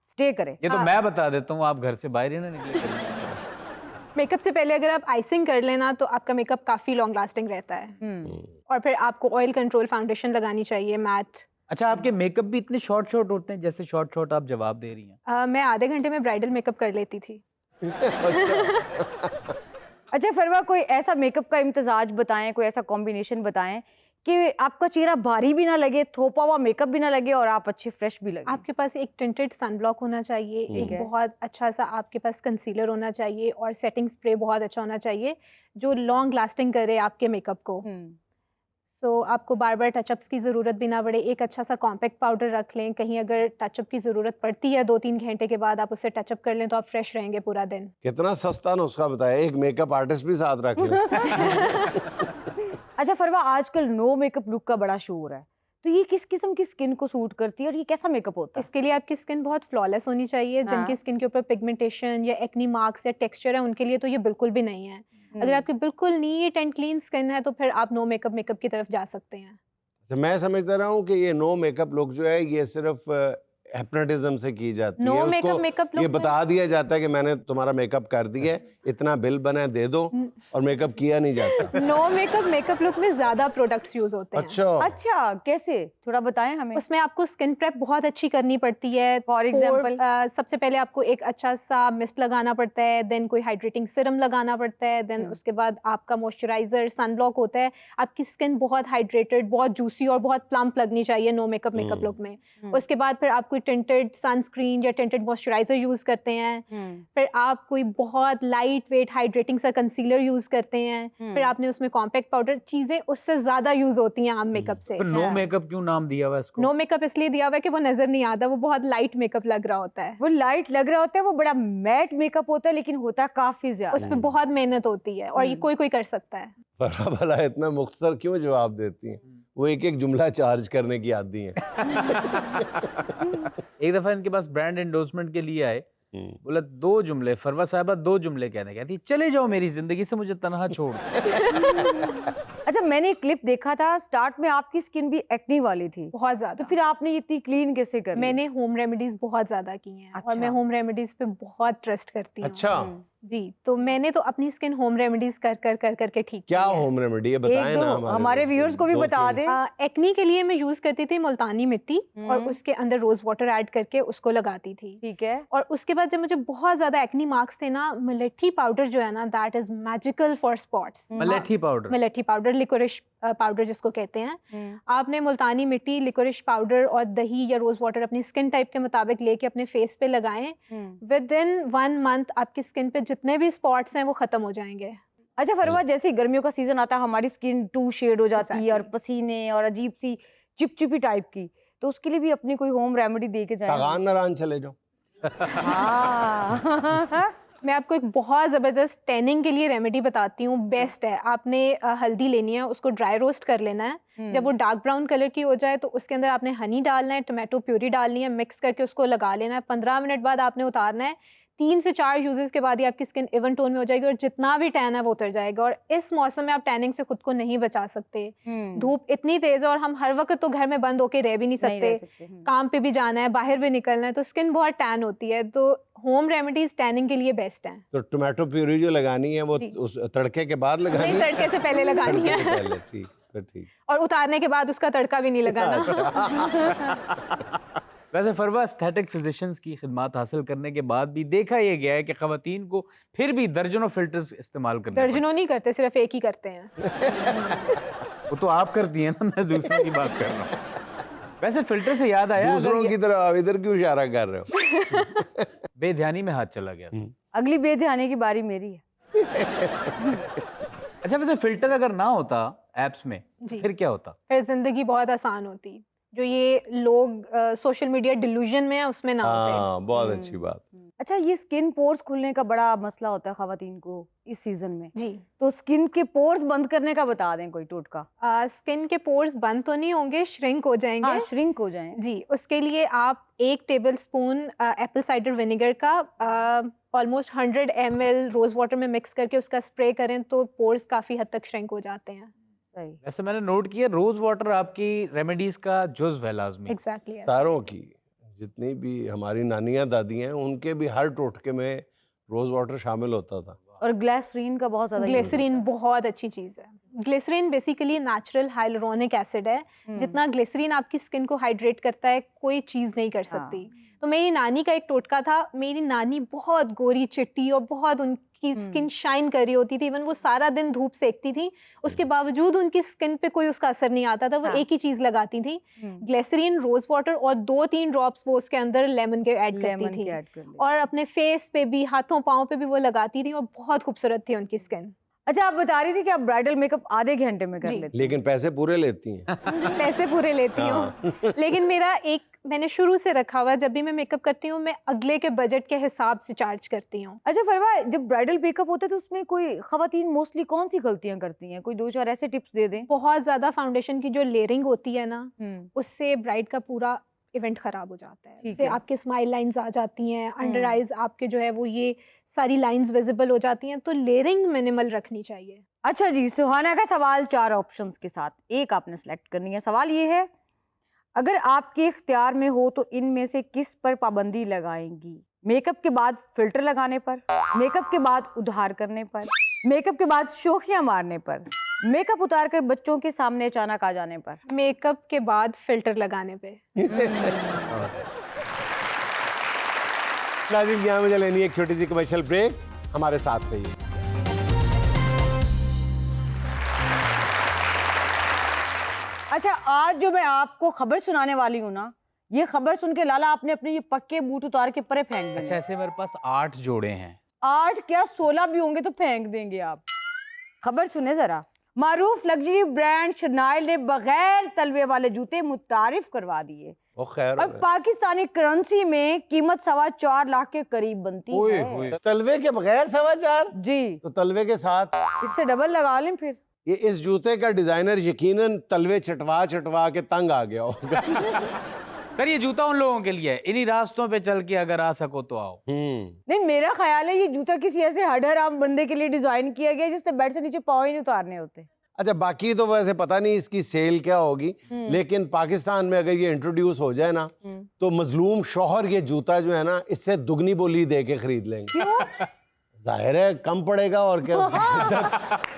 स्टे करे। ये तो मैं बता देता हूँ, आप घर से बाहर ही ना निकले। मेकअप से पहले अगर आप आइसिंग कर लेना तो आपका मेकअप काफी लॉन्ग लास्टिंग रहता है। और फिर आपको ऑयल कंट्रोल फाउंडेशन लगानी चाहिए, मैट। अच्छा, आपके मेकअप भी इतने शॉर्ट शॉर्ट होते हैं, जैसे शॉर्ट शॉर्ट आप जवाब दे रही हैं। मैं आधे घंटे में ब्राइडल मेकअप कर लेती थी। अच्छा फरवा, कोई ऐसा मेकअप का इम्तजाज बताएं, कोई ऐसा कॉम्बिनेशन बताएं कि आपका चेहरा भारी भी ना लगे, थोपा हुआ मेकअप भी ना लगे और आप अच्छे फ्रेश भी लगे। आपके पास एक टिंटेड सनब्लॉक होना चाहिए, एक बहुत अच्छा सा आपके पास कंसीलर होना चाहिए, और सेटिंग स्प्रे बहुत अच्छा होना चाहिए जो लॉन्ग लास्टिंग करे आपके मेकअप को। सो आपको बार बार टचअप्स की ज़रूरत भी ना पड़े। एक अच्छा सा कॉम्पैक्ट पाउडर रख लें, कहीं अगर टचअप की ज़रूरत पड़ती है 2-3 घंटे के बाद आप उससे टचअप कर लें तो आप फ्रेश रहेंगे पूरा दिन। कितना सस्ता नुस्खा बताया, एक मेकअप आर्टिस्ट भी साथ रख लें। अच्छा फरवा, आजकल नो मेकअप लुक का बड़ा शोर है, तो ये किस किस्म की स्किन को सूट करती है और ये कैसा मेकअप होता है? इसके लिए आपकी स्किन बहुत फ्लॉलेस होनी चाहिए। हाँ। जिनकी स्किन के ऊपर पिगमेंटेशन या एक्नी मार्क्स या टेक्सचर है, उनके लिए तो ये बिल्कुल भी नहीं है। अगर आपकी बिल्कुल नीट एंड क्लीन स्किन है तो फिर आप नो मेकअप की तरफ जा सकते हैं। तो मैं समझता रहा हूँ कि ये नो मेकअप लुक जो है ये सिर्फ हिप्नोटिज्म से की जाती नो है। उसको मेकअप ये लुक बता दिया जाता है कि मैंने तुम्हारा मेकअप कर दिया है, इतना बिल बना है दे दो, और मेकअप किया नहीं जाता। नो मेकअप लुक में ज्यादा प्रोडक्ट्स यूज होते हैं। अच्छा, अच्छा, कैसे? थोड़ा बताएं हमें। उसमें आपको स्किन प्रेप बहुत अच्छी करनी पड़ती है। For example? सबसे पहले आपको एक अच्छा सा मिस्ट लगाना पड़ता है, देन कोई हाइड्रेटिंग सीरम लगाना पड़ता है, देन उसके बाद आपका मॉइस्चराइजर, सनब्लॉक होता है। आपकी स्किन बहुत हाइड्रेटेड, बहुत जूसी और बहुत प्लम्प लगनी चाहिए नो मेकअप लुक में। उसके बाद फिर आप कोई टिंटेड सनस्क्रीन या टिंटेड मॉइस्चराइजर यूज करते हैं। फिर आप कोई बहुत लाइट वेट हाइड्रेटिंग सा कंसीलर यूज करते हैं। फिर आपने उसमें कॉम्पैक्ट पाउडर, चीजें उससे ज्यादा यूज होती हैं आम मेकअप से। तो नो मेकअप क्यों नाम दिया हुआ है इसको? नो मेकअप इसलिए दिया हुआ है कि वो नजर नहीं आता, वो बहुत लाइट मेकअप लग रहा होता है। वो लाइट लग रहा होता है, वो बड़ा मैट मेकअप होता है, लेकिन होता काफी ज्यादा। उस पर बहुत मेहनत होती है और ये कोई कोई कर सकता है। फरा भला इतना मुख्तसर क्यों जवाब देती हैं? वो एक एक जुमला चार्ज करने की आदी हैं। एक दफा इनके पास ब्रांड एंडोर्समेंट के लिए आए, बोला 2 जुमले, फरवा साहबा 2 जुमले कहती चले जाओ मेरी जिंदगी से, मुझे तनहा छोड़। अच्छा, मैंने एक क्लिप देखा था, स्टार्ट में आपकी स्किन भी एक्नी वाली थी, बहुत ज्यादा। तो फिर आपने ये इतनी क्लीन कैसे कर ली? मैंने होम रेमेडीज बहुत ज्यादा की हैं। अच्छा। और मैं होम रेमेडीज पे बहुत ट्रस्ट करती हूँ। अच्छा, जी, तो मैंने तो अपनी स्किन होम रेमेडीज कर करके ठीक क्या की है। होम रेमेडी है बताएं एक ना दो हमारे व्यूअर्स को भी बता दें। एक्नी के लिए मैं यूज करती थी मुल्तानी मिट्टी और उसके अंदर रोज वाटर ऐड करके उसको लगाती थी। ठीक है। और उसके बाद जब मुझे बहुत ज्यादा एक्नी मार्क्स थे ना, मलेठी पाउडर जो है ना, that is magical for spots. मलेठी पाउडर? मलेठी पाउडर, लिकोरिश पाउडर जिसको कहते हैं। आपने मुल्तानी मिट्टी, लिकोरिश पाउडर और दही या रोज वाटर अपनी स्किन टाइप के मुताबिक लेके अपने फेस पे लगाएं। विद इन 1 मंथ आपकी स्किन पे जितने भी स्पॉट्स हैं वो खत्म हो जाएंगे। अच्छा फरवा, जैसे गर्मियों का सीजन आता है, हमारी स्किन 2 शेड हो जाती है और पसीने और अजीब सी चिपचिपी टाइप की, तो उसके लिए भी अपनी कोई होम रेमेडी दे के जाए। तगान नारान चले जाओ। हाँ। मैं आपको एक बहुत ज़बरदस्त टैनिंग के लिए रेमेडी बताती हूँ, बेस्ट है। आपने हल्दी लेनी है, उसको ड्राई रोस्ट कर लेना है। जब वो डार्क ब्राउन कलर की हो जाए तो उसके अंदर आपने हनी डालना है, टोमेटो प्यूरी डालनी है, मिक्स करके उसको लगा लेना है। 15 मिनट बाद आपने उतारना है। 3 से 4 यूजेस के बाद ही आपकी स्किन इवन टोन में हो जाएगी और जितना भी टैन है वो उतर जाएगा। और इस मौसम में आप टैनिंग से खुद को नहीं बचा सकते। धूप इतनी तेज है और हम हर वक्त तो घर में बंद होके रह भी नहीं सकते, काम पे भी जाना है, बाहर भी निकलना है, तो स्किन बहुत टैन होती है। तो होम रेमेडीज टैनिंग के लिए बेस्ट हैं। तो टोमेटो प्यूरी जो लगानी है वो उस तड़के के बाद लगानी नहीं, है? तड़के से पहले लगानी तड़के से है। पहले, ठीक है, ठीक। और उतारने के बाद उसका तड़का भी नहीं लगाना। वैसे फरवा, एस्थेटिक फिजिशियंस की खिदमत हासिल करने के बाद भी देखा यह गया है कि खवातीन को फिर भी दर्जनों फिल्टर्स इस्तेमाल करने दर्जनों नहीं करते, सिर्फ एक ही करते हैं। वो तो आप करती हैं ना, मैं दूसरों की बात कर रहा हूँ। वैसे फिल्टर से याद आया, दूसरों की तरह आप इधर क्यों इशारा कर रहे हो? बेध्यानी में हाथ चला गया। अगली बेध्यानी की बारी मेरी है। अच्छा, वैसे फिल्टर अगर ना होता एप्स में जी। फिर क्या होता? फिर जिंदगी बहुत आसान होती। जो ये लोग सोशल मीडिया डिल्यूजन में है उसमें ना होते। हाँ, बहुत अच्छी बात। अच्छा, ये स्किन पोर्स खुलने का बड़ा मसला होता है खवातीन को इस सीजन में, जी। तो स्किन के पोर्स बंद करने का बता दें कोई टोटका। स्किन के पोर्स बंद तो नहीं होंगे, श्रिंक हो जाएंगे। हाँ, श्रिंक हो जाएं। जी, उसके लिए आप 1 टेबलस्पून एप्पल साइडर विनेगर का ऑलमोस्ट 100 ml रोज वाटर में मिक्स करके उसका स्प्रे करें तो पोर्स काफी हद तक श्रिंक हो जाते हैं। सही। वैसे मैंने नोट किया रोज वाटर आपकी रेमेडीज का जुज़्व है लाजमी। एग्जैक्टली। सारों की जितनी भी हमारी नानियां दादी हैं उनके भी हर टोटके में रोज वाटर शामिल होता था। और ग्लिसरीन का बहुत ज्यादा use ग्लिसरीन होता बहुत अच्छी चीज़ है। Glycerin basically natural hyaluronic acid है। जितना ग्लिसरीन आपकी स्किन को हाइड्रेट करता है कोई चीज़ नहीं कर सकती। तो मेरी नानी का एक टोटका था। मेरी नानी बहुत गोरी चिट्टी और बहुत उनकी स्किन शाइन कर रही होती थी। इवन वो सारा दिन धूप सेकती थी, उसके बावजूद उनकी स्किन पे कोई उसका असर नहीं आता था। वो एक ही चीज़ लगाती थी, ग्लिसरीन, रोज वाटर और 2-3 ड्रॉप्स वो उसके अंदर लेमन के ऐड करती थी। और अपने फेस पे भी, हाथों पाँव पे भी वो लगाती थी और बहुत खूबसूरत थी उनकी स्किन। अच्छा, आप बता रही थी कि आप ब्राइडल मेकअप आधे घंटे में कर जी। लेती लेकिन पैसे पूरे लेती हैं। पैसे पूरे लेती हूँ, लेकिन मेरा एक मैंने शुरू से रखा हुआ है, जब भी मैं मेकअप करती हूँ मैं अगले के बजट के हिसाब से चार्ज करती हूँ। अच्छा फरवा, जब ब्राइडल मेकअप होता है तो उसमें कोई खवातीन मोस्टली कौन सी गलतियां करती हैं? कोई 2-4 ऐसे टिप्स दे दें। बहुत ज़्यादा फाउंडेशन की जो लेयरिंग होती है ना, हम्म, उससे ब्राइड का पूरा इवेंट खराब हो जाता है। ठीक उससे है। आपके स्माइल लाइंस आ जाती हैं, अंडर हम्म। आइज आपके जो है वो ये सारी लाइंस विजिबल हो जाती हैं, तो लेयरिंग मिनिमल रखनी चाहिए। अच्छा जी, सुहाना का सवाल 4 ऑप्शंस के साथ एक आपने सेलेक्ट करनी है। सवाल ये है, अगर आपके इख्तियार में हो तो इनमें से किस पर पाबंदी लगाएंगी? मेकअप के बाद फिल्टर लगाने पर, मेकअप के बाद उधार करने पर, मेकअप के बाद शोखियां मारने पर, मेकअप उतार कर बच्चों के सामने अचानक आ जाने पर। मेकअप के बाद फिल्टर लगाने पे। नाज़रीन, यहाँ मुझे लेनी है एक छोटी सी कमर्शियल ब्रेक, हमारे साथ रहिए। अच्छा, आज जो मैं आपको खबर सुनाने वाली हूँ ना, ये खबर सुन के लाला आपने अपने ये पक्के बूट उतार के परे फेंक देंगे। अच्छा, ऐसे मेरे पास 8 जोड़े हैं। 8 क्या 16 भी होंगे तो फेंक देंगे आप। खबर सुने जरा। मारूफ लग्जरी ब्रांड शनाइल ने बगैर तलवे वाले जूते मुतारिफ करवा दिए ओ खैर, और पाकिस्तानी करेंसी में कीमत 4.25 लाख के करीब बनती ओए है। होए। तलवे के बगैर 4.25, जी, तो तलवे के साथ इससे डबल लगा लें फिर। ये इस जूते का डिजाइनर यकीनन तलवे चटवा के तंग आ गया होगा। सर, ये जूता उन लोगों के लिए है, इन्हीं रास्तों पे चल के अगर आ सको तो आओ। नहीं, मेरा ख्याल है ये जूता किसी ऐसे हडहराम बंदे के लिए डिजाइन किया गया जिससे बेड से नीचे पाँव ही नहीं उतारने होते। अच्छा, बाकी तो वैसे पता नहीं इसकी सेल क्या होगी, लेकिन पाकिस्तान में अगर ये इंट्रोड्यूस हो जाए ना, तो मजलूम शौहर ये जूता जो है ना, इससे दुगनी बोली दे के खरीद लेंगे। जाहिर है कम पड़ेगा और क्या,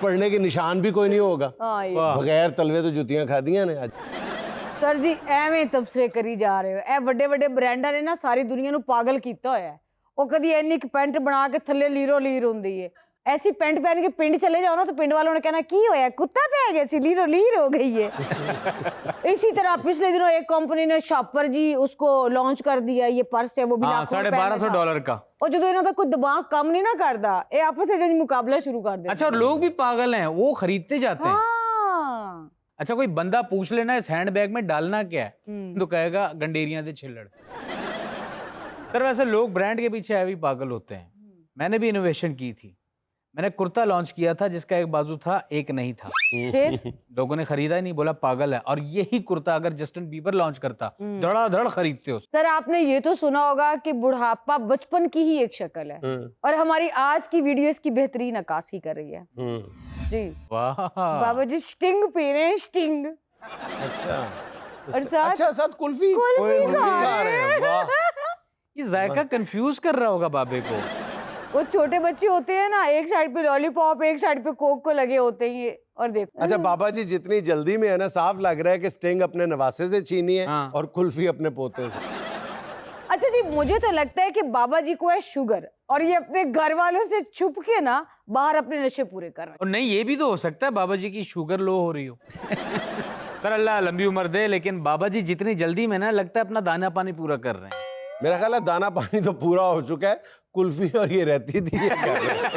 पढ़ने के निशान भी कोई नहीं होगा। हाँ, ये बगैर तलवे तो जुतियां खा दियां ने आज। सर जी ਐਵੇਂ ਤਬਸਰੇ ਕਰੀ ਜਾ ਰਹੇ ਹੋ। ਇਹ ਵੱਡੇ ਵੱਡੇ ਬ੍ਰਾਂਡਾਂ ਨੇ ਨਾ ਸਾਰੀ ਦੁਨੀਆ ਨੂੰ ਪਾਗਲ ਕੀਤਾ ਹੋਇਆ ਹੈ। ਉਹ ਕਦੀ ਇੰਨੀ ਇੱਕ ਪੈਂਟ ਬਣਾ ਕੇ ਥੱਲੇ ਲੀਰੋ ਲੀਰ ਹੁੰਦੀ ਹੈ। ऐसी पैंट पहन के पिंड चले जाओ ना तो पिंड वालों ने कहना की होया, कुत्ता पै गया सी, लीरो लीर हो गई है। इसी तरह पिछले दिनों एक कंपनी ने शॉपर जी उसको लॉन्च कर दिया, ये पर्स है वो भी हाँ, $1250 का। और जो इन्हों का कोई दिमाग कम नहीं ना करता, ये आपस में मुकाबला शुरू कर देते। अच्छा, और लोग भी पागल हैं, वो खरीदते जाते हैं। हाँ। अच्छा, कोई बंदा पूछ लेना इस हैंडबैग में डालना क्या है, तो कहेगा गंडेरियां दे छिल्लड़। सर, वैसे लोग ब्रांड के पीछे भी पागल होते हैं। मैंने भी इनोवेशन की थी। मैंने कुर्ता लॉन्च किया था जिसका एक बाजू था एक नहीं था। फिर लोगों ने खरीदा ही नहीं, बोला पागल है। और यही कुर्ता अगर जस्टिन बीबर लॉन्च करता, धड़ाधड़ खरीदते हो। सर, आपने ये तो सुना होगा कि बुढ़ापा बचपन की ही एक शक्ल है, और हमारी आज की वीडियो इसकी बेहतरीन अक्कासी कर रही है। जी वाह, बाबा जी स्टिंग पी रहे हैं, स्टिंग। अच्छा, और साथ अच्छा साथ कुल्फी कुल्फी खा रहे हैं। वाह, ये जायका कंफ्यूज कर रहा होगा बाबे को। वो छोटे बच्चे होते हैं ना, एक साइड पे लॉलीपॉप एक साइड पे कोक को लगे होते हैं ये, और देखो। अच्छा बाबा जी जितनी जल्दी में है ना, साफ लग रहा है कि स्टिंग अपने नवासे से छीनी है हाँ। और कुल्फी अपने पोते से। अच्छा जी, मुझे तो लगता है कि बाबा जी को है शुगर, और ये अपने घर वालों से छुप के ना बाहर अपने नशे पूरे कर रहे हैं। और नहीं, ये भी तो हो सकता है बाबा जी की शुगर लो हो रही हो। सर, अल्लाह लंबी उम्र दे, लेकिन बाबा जी जितनी जल्दी में ना लगता है अपना दाना पानी पूरा कर रहे हैं। मेरा ख्याल है दाना पानी तो पूरा हो चुका है, कुल्फी और ये रहती थी ये कर रहे हैं।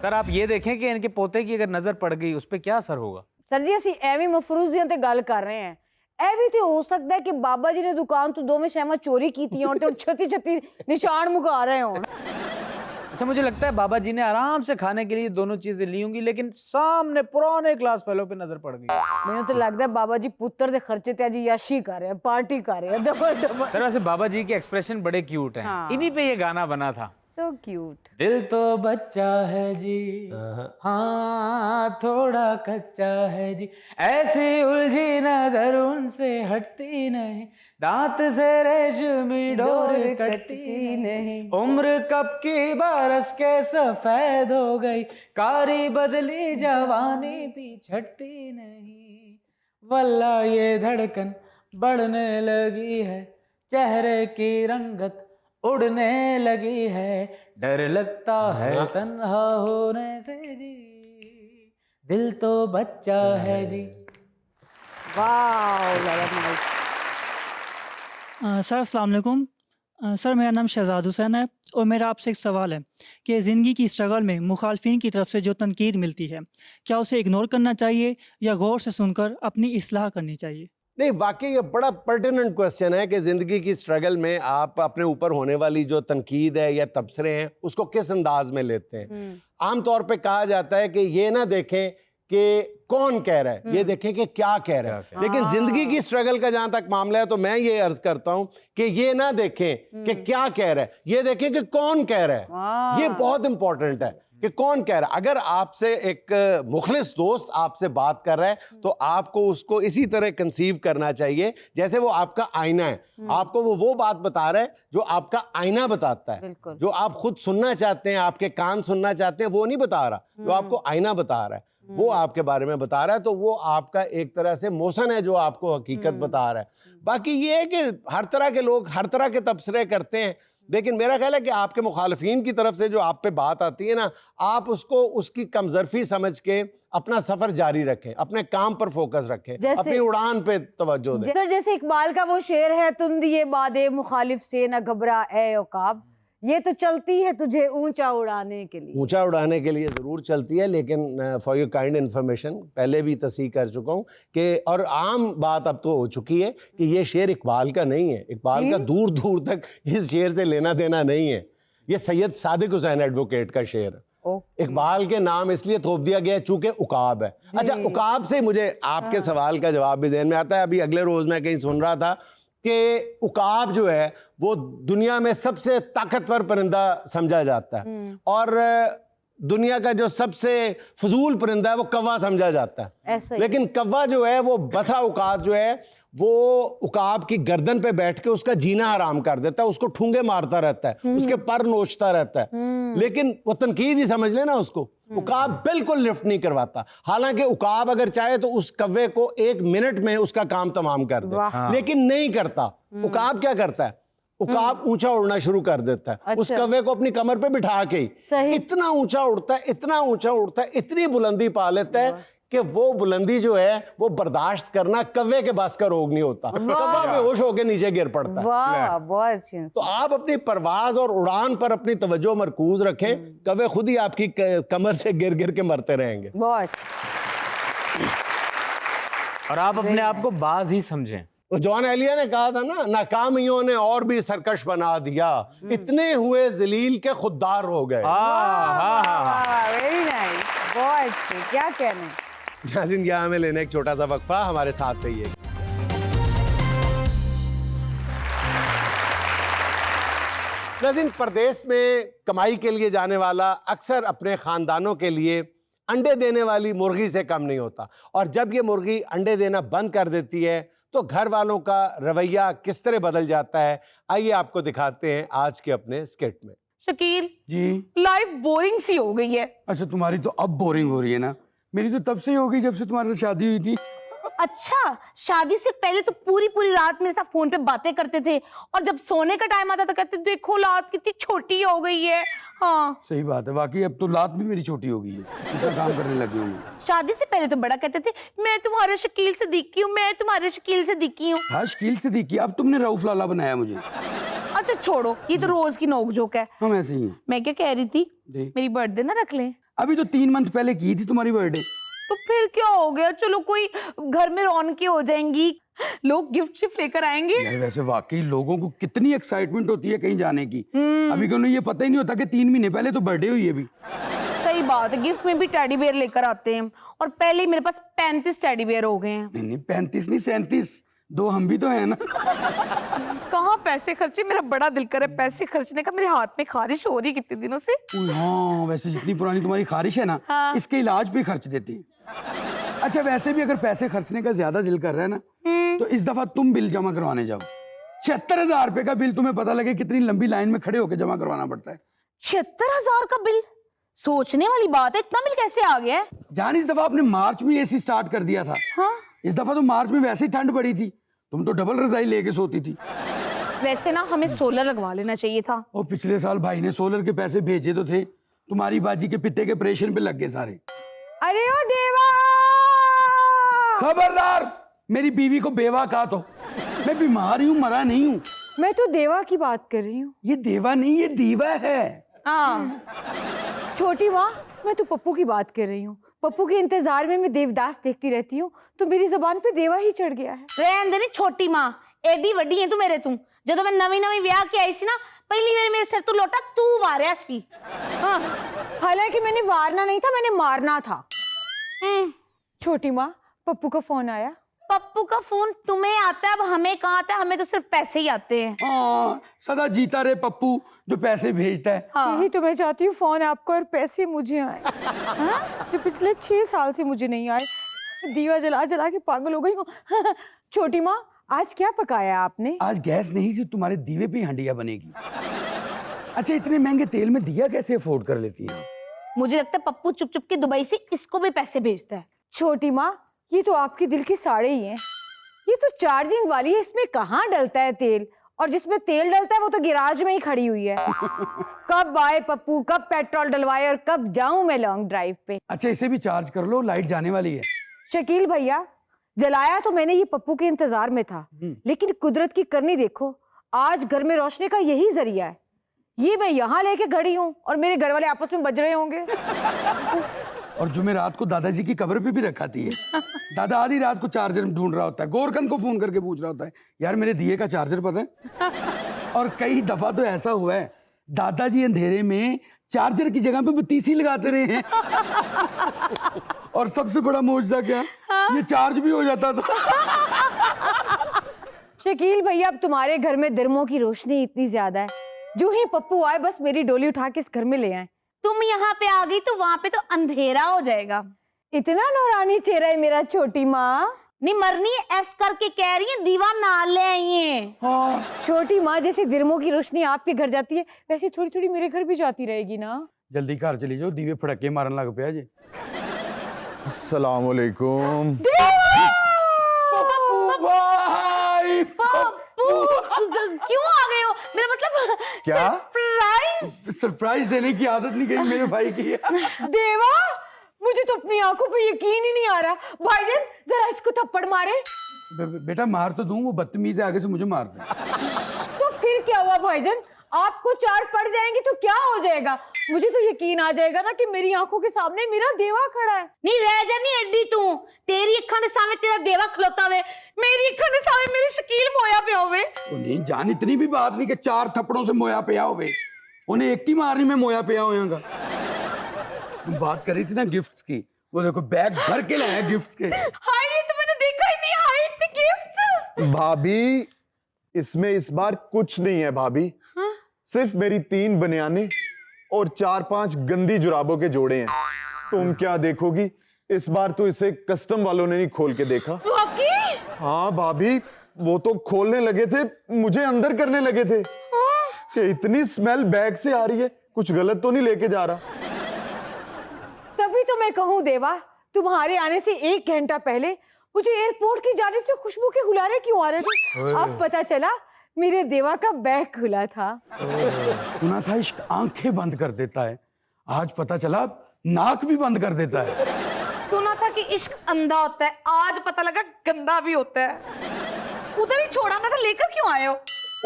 सर, आप ये देखें कि इनके पोते की अगर नजर पड़ गई, उस पर क्या असर होगा। सर जी, ਅਸੀਂ ਐਵੇਂ ਮਫਰੂਜ਼ੀਆਂ ਤੇ ਗੱਲ ਕਰ ਰਹੇ ਹਾਂ। ਇਹ ਵੀ ਤੇ ਹੋ ਸਕਦਾ ਹੈ ਕਿ ਬਾਬਾ ਜੀ ਨੇ ਦੁਕਾਨ ਤੋਂ ਦੋਵੇਂ ਸ਼ੈਮਾਂ ਚੋਰੀ ਕੀਤੀਆਂ ਹੋਣ ਤੇ ਹੁਣ ਛੱਤੀ ਛੱਤੀ ਨਿਸ਼ਾਨ ਮੁਕਾ ਰਹੇ ਹੋਣ। अच्छा, मुझे लगता है बाबा जी ने आराम से खाने के लिए दोनों चीजें ली होंगी, लेकिन सामने पुराने क्लास फेलो पे नजर पड़ गई। ਮੈਨੂੰ ਤਾਂ ਲੱਗਦਾ ਹੈ ਬਾਬਾ ਜੀ ਪੁੱਤਰ ਦੇ ਖਰਚੇ ਤੇ ਅੱਜ ਯਾਸ਼ੀ ਕਰ ਰਹੇ हैं, पार्टी कर रहे हैं डबल डबल। सर, वैसे बाबा जी के एक्सप्रेशन बड़े क्यूट हैं। हाँ। इन्हीं पे ये गाना बना था। So cute. दिल तो बच्चा है जी, हाँ थोड़ा कच्चा है जी, ऐसी उलझी नजर उनसे हटती नहीं, दांत से रेशमी डोर कटती नहीं, उम्र कब की बरस के सफेद हो गई, कारी बदली जवानी भी छटती नहीं, वल्ला ये धड़कन बढ़ने लगी है, चेहरे की रंगत उड़ने लगी है, डर लगता है तन्हा होने से जी, दिल तो बच्चा है जी। वाह, वेरी नाइस। सर अस्सलाम वालेकुम। सर मेरा नाम शहजाद हुसैन है और मेरा आपसे एक सवाल है कि ज़िंदगी की स्ट्रगल में मुखालफिन की तरफ से जो तनकीद मिलती है, क्या उसे इग्नोर करना चाहिए या गौर से सुनकर अपनी इस्लाह करनी चाहिए? नहीं, वाकई ये बड़ा पर्टिनेंट क्वेश्चन है कि ज़िंदगी की स्ट्रगल में आप अपने ऊपर होने वाली जो तनकीद है या तबसरे हैं उसको किस अंदाज में लेते हैं। आम तौर पे कहा जाता है कि ये ना देखें कि कौन कह रहा है, ये देखें कि क्या कह रहा है। लेकिन जिंदगी की स्ट्रगल का जहां तक मामला है तो मैं ये अर्ज करता हूं कि ये ना देखें कि क्या कह रहा है, ये देखें कि कौन कह रहा है। ये बहुत इंपॉर्टेंट है कि कौन कह रहा है। अगर आपसे एक मुखलिस दोस्त आपसे बात कर रहा है तो आपको उसको इसी तरह कंसीव करना चाहिए जैसे वो आपका आईना है। आपको वो बात बता रहा है जो आपका आईना बताता है। जो आप खुद सुनना चाहते हैं, आपके कान सुनना चाहते हैं, वो नहीं बता रहा, जो आपको आईना बता रहा है वो आपके बारे में बता रहा है। तो वो आपका एक तरह से मोशन है जो आपको हकीकत बता रहा है। बाकी ये है कि हर तरह के लोग हर तरह के तबसरे करते हैं, लेकिन मेरा ख्याल है कि आपके मुखालफीन की तरफ से जो आप पे बात आती है ना, आप उसको उसकी कमजरफी समझ के अपना सफर जारी रखें, अपने काम पर फोकस रखें, अपनी उड़ान पे तवज्जो दें। जैसे इकबाल का वो शेर है, तुम दिए बादे मुखालिफ से न घबरा ए औकाब, ये तो चलती है तुझे ऊंचा उड़ाने के लिए। ऊंचा उड़ाने के लिए ज़रूर चलती है, लेकिन फॉर योर काइंड इन्फॉर्मेशन पहले भी तस्दीक कर चुका हूँ कि और आम बात अब तो हो चुकी है कि ये शेर इकबाल का नहीं है। इकबाल का दूर दूर तक इस शेर से लेना देना नहीं है। ये सैयद सादिक हुसैन एडवोकेट का शेर है। इकबाल के नाम इसलिए थोप दिया गया चूंकि उकाब है। अच्छा, उकाब से मुझे आपके सवाल का जवाब भी ध्यान में आता है। अभी अगले रोज़ मैं कहीं सुन रहा था कि उकाब जो है वो दुनिया में सबसे ताकतवर परिंदा समझा जाता है और दुनिया का जो सबसे फजूल परिंदा है वो कौवा समझा जाता है। लेकिन कौवा जो है वो बसा औकात जो है वो उकाब की गर्दन पे बैठ के उसका जीना हराम कर देता है, उसको ठूंगे मारता रहता है, उसके पर नोचता रहता है। लेकिन वो तनकीद ही समझ लेना उसको, उकाब बिल्कुल लिफ्ट नहीं करवाता। हालांकि उकाब अगर चाहे तो उस कौवे को 1 मिनट में उसका काम तमाम कर दे, लेकिन नहीं करता। उकाब क्या करता है? उकाब ऊंचा उड़ना शुरू कर देता है। उस कौवे को अपनी कमर पे बिठा के इतना ऊंचा उड़ता है, इतना ऊंचा उड़ता है, इतनी बुलंदी पा लेता है कि वो बुलंदी जो है वो बर्दाश्त करना कौवे के बस का रोग नहीं होता। कौवा बेहोश होकर नीचे गिर पड़ता है। वाह, बहुत अच्छी। तो आप अपनी परवाज और उड़ान पर अपनी तवज्जो मरकूज रखें, कौवे खुद ही आपकी कमर से गिर गिर के मरते रहेंगे। बहुत। और आप अपने आप को बाज ही समझें। तो जॉन एलिया ने कहा था ना, नाकामियों ने और भी सरकश बना दिया, इतने हुए जलील के खुददार हो गए। वेरी नाइस, बहुत अच्छे, क्या कहने। नाज़रीन, यहाँ हमें लेने एक छोटा सा वक्फा, हमारे साथ रहिए। नाज़रीन, परदेश में कमाई के लिए जाने वाला अक्सर अपने खानदानों के लिए अंडे देने वाली मुर्गी से कम नहीं होता, और जब ये मुर्गी अंडे देना बंद कर देती है तो घर वालों का रवैया किस तरह बदल जाता है। आइए आपको दिखाते हैं आज के अपने स्किट में। शकील जी, लाइफ बोरिंग सी हो गई है। अच्छा, तुम्हारी तो अब बोरिंग हो रही है ना? मेरी तो तब से ही हो गई जब से तुम्हारे साथ शादी हुई थी। अच्छा, शादी से पहले तो पूरी पूरी रात मेरे साथ फोन पे बातें करते थे, और जब सोने का टाइम आता तो कहते देखो लात कितनी छोटी हो गई है। हाँ सही बात है, वाकई अब तो लात भी मेरी छोटी हो गई है, इतना काम करने लगी हूँ। शादी से पहले तो बड़ा कहते थे मैं तुम्हारे शकील सिद्दीकी हूँ, मैं तुम्हारे शकील सिद्दीकी हूँ। हाँ, शकील सिद्दीकी, अब तुमने रऊफ लाला बनाया मुझे। अच्छा छोड़ो, ये तो रोज की नोक-झोंक है। हम ऐसे ही हैं। मैं क्या कह रही थी, मेरी बर्थडे ना रख लें। अभी तो 3 मंथ पहले की थी तुम्हारी बर्थडे। तो फिर क्या हो गया, चलो कोई घर में रौनकें हो जाएंगी, लोग गिफ्ट शिफ्ट लेकर आएंगे। यार वैसे वाकई लोगों को कितनी एक्साइटमेंट होती है कहीं जाने की। अभी उन्हें ये पता ही नहीं होता कि 3 महीने पहले तो बर्थडे हुई है अभी। सही बात है, गिफ्ट में भी टेडी बेयर लेकर आते हैं, और पहले ही मेरे पास 35 टेडी बेयर हो गए हैं। नहीं 35 नहीं 37, 2 हम भी तो हैं ना। कहाँ पैसे खर्चे, मेरा बड़ा दिल कर रहा है पैसे खर्चने का, मेरे हाथ में खारिश हो रही कितने दिनों से। हाँ, वैसे जितनी पुरानी तुम्हारी खारिश है ना, हाँ। इसके इलाज पे खर्च देती है। अच्छा, वैसे भी अगर पैसे खर्चने का ज्यादा दिल कर रहा है ना, तो इस दफा तुम बिल जमा करवाने जाओ। 76,000 रुपए का बिल, तुम्हें पता लगे कितनी लंबी लाइन में खड़े होकर जमा करवाना पड़ता है। 76,000 का बिल, सोचने वाली बात है, इतना बिल कैसे आ गया है? जान, इस दफा आपने मार्च में एसी स्टार्ट कर दिया था। हाँ? इस दफा तो मार्च में वैसे ही ठंड पड़ी थी, तुम तो डबल रजाई लेके सोती थी। वैसे ना हमें सोलर लगवा लेना चाहिए था। और पिछले साल भाई ने सोलर के पैसे भेजे तो थे, तुम्हारी बाजी के पित्ते के ऑपरेशन पे लग गए सारे। अरे ओ देवा, खबरदार, मेरी बीवी को बेवा कहा तो। मैं बीमार हूँ, मरा नहीं हूँ। मैं तो देवा की बात कर रही हूँ। ये देवा नहीं, ये दीवा है। हाँ छोटी माँ, मैं तो पप्पू की बात कर रही हूँ। पप्पू के इंतजार में मैं देवदास देखती रहती हूँ, तो मेरी जबान पे देवा ही चढ़ गया है। रहन दे नी छोटी माँ, एडी वड्डी है तू मेरे तू। जदों मैं नवी नवी ब्याह के आई सी ना, पहली बार मेरे सिर तू लोटा तू वारिया सी। हाँ, हालांकि मैंने वारना नहीं था, मैंने मारना था। छोटी माँ, पप्पू का फोन आया। पप्पू का फोन तुम्हें आता है, अब हमें कहाँ आता है? हमें तो सिर्फ पैसे ही आते हैं। हाँ, सदा जीता रहे पप्पू जो पैसे भेजता है। हाँ। यही तो मैं चाहती हूँ, फोन आपको और पैसे मुझे आए। हाँ? जो पिछले 6 साल से मुझे नहीं आए, दिया जला जला के पागल हो गई हूँ। छोटी माँ, आज क्या पकाया आपने? आज गैस नहीं थी, तुम्हारे दीवे पे ही हंडिया बनेगी। अच्छा, इतने महंगे तेल में दिया कैसे अफोर्ड कर लेती है? मुझे लगता है पप्पू चुप चुप के दुबई से इसको भी पैसे भेजता है। छोटी माँ, ये तो आपके दिल के साड़े ही हैं। ये तो चार्जिंग वाली है, इसमें कहाँ डलता है तेल? और जिसमें तेल डलता है वो तो गिराज में ही खड़ी हुई है। कब आए पप्पू, कब पेट्रोल डलवाए और कब जाऊं मैं लॉन्ग ड्राइव पे? अच्छा, इसे भी चार्ज कर लो, लाइट जाने वाली है। शकील भैया, जलाया तो मैंने ये पप्पू के इंतजार में था, लेकिन कुदरत की करनी देखो, आज घर में रोशनी का यही जरिया है। ये मैं यहाँ लेके खड़ी हूँ और मेरे घर वाले आपस में बज रहे होंगे। और जुमेरात को दादाजी की कब्र पे भी रखाती है। दादा आधी रात को चार्जर ढूंढ रहा होता है, गोरखन को फोन करके पूछ रहा होता है, यार मेरे दिए का चार्जर पता है? और कई दफा तो ऐसा हुआ है, दादाजी अंधेरे में चार्जर की जगह पे बत्तीसी लगाते रहे हैं। और सबसे बड़ा मौजूदा क्या, ये चार्ज भी हो जाता था। शकील भैया, अब तुम्हारे घर में दिरमों की रोशनी इतनी ज्यादा है, जो ही पप्पू आए बस मेरी डोली उठा के इस घर में ले आए। तुम यहाँ पे आ गई तो वहां पे तो अंधेरा हो जाएगा। इतना नौरानी चेहरा है मेरा छोटी माँ। नहीं मरनी ऐस करके कह रही है, दीवा ना ले आई है। हाँ, छोटी माँ, जैसे दिरमों की रोशनी आपके घर जाती है, वैसे थोड़ी थोड़ी मेरे घर भी जाती रहेगी ना। जल्दी घर चली जाओ, दीवे फड़के मारन लग पे जी। अस्सलाम वालेकुम। भाई, क्यों आ गए हो? मेरा मतलब क्या? सरप्राइज देने की आदत नहीं गई मेरे भाई की है। देवा, मुझे तो अपनी आंखों पे यकीन ही नहीं आ रहा। भाईजान, जरा इसको थप्पड़ मारे। बेटा मार तो दूं, वो बदतमीज है, आगे से मुझे मार दे। तो फिर क्या हुआ भाईजान? आपको 4 पड़ जाएंगी तो क्या हो जाएगा? मुझे तो यकीन आ जाएगा ना कि मेरी आंखों के सामने मेरा देवा खड़ा है। नहीं रह जानी एडी तू, तेरी अखां दे सामने तेरा देवा खलोता हुए, मेरी अखां दे सामने मेरी शकील मोया पे होवे। नहीं जान, इतनी भी बात नहीं कि 4 थप्पड़ों से मोया पे होवे, उन्हें एक ही मारनी में मोया पे होएगा। तुम बात कर रही थी ना गिफ्ट्स की, वो देखो बैग भर के लाया गिफ्ट्स के। हाय, ये तो मैंने देखा ही नहीं। हाय, इतने गिफ्ट्स। भाभी, इसमें इस बार कुछ नहीं है भाभी। सिर्फ मेरी 3 बनियाने और 4-5 गंदी जुराबों के जोड़े हैं। तुम क्या देखोगी? इस बार तो इसे कस्टम वालों ने नहीं खोल के देखा। हाँ भाभी, वो तो खोलने लगे थे, मुझे अंदर करने लगे थे कि इतनी स्मेल बैग से आ रही है, कुछ गलत तो नहीं लेके जा रहा। तभी तो मैं कहूँ देवा, तुम्हारे आने से 1 घंटा पहले मुझे एयरपोर्ट की जानिब से खुशबू के हुलारे क्यों आ रहे थे? अब पता चला मेरे देवा का बैग खुला था। सुना था इश्क आंखें बंद कर देता है, आज पता चला नाक भी बंद कर देता है। सुना था कि इश्क अंधा होता है, आज पता लगा गंदा भी होता है। उधर ही छोड़ा ना, तो लेकर क्यों आए हो?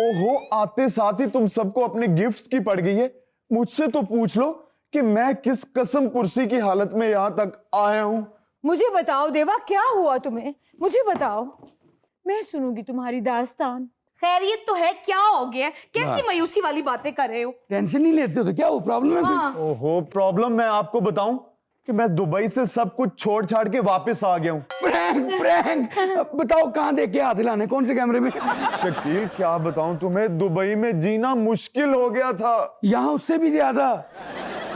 ओहो, आते साथ ही तुम सबको अपने गिफ्ट्स की पड़ गई है। मुझसे तो पूछ लो कि मैं किस कसम पुरसी की हालत में यहाँ तक आया हूँ। मुझे बताओ देवा, क्या हुआ तुम्हें? मुझे बताओ, मैं सुनूंगी तुम्हारी दास्तान। खैरियत तो है, क्या हो गया? कैसी मायूसी वाली बातें कर रहे हो? टेंशन नहीं लेते हो तो क्या हो, प्रॉब्लम है कोई? ओहो, प्रॉब्लम मैं आपको बताऊं कि मैं दुबई से सब कुछ छोड़ छाड़ के वापस आ गया हूँ। प्रैंक अब बताओ, कहाँ देख के हाथ हिलाने, कौन से कैमरे में? शकील, क्या बताऊं तुम्हें, दुबई में जीना मुश्किल हो गया था। यहाँ उससे भी ज्यादा,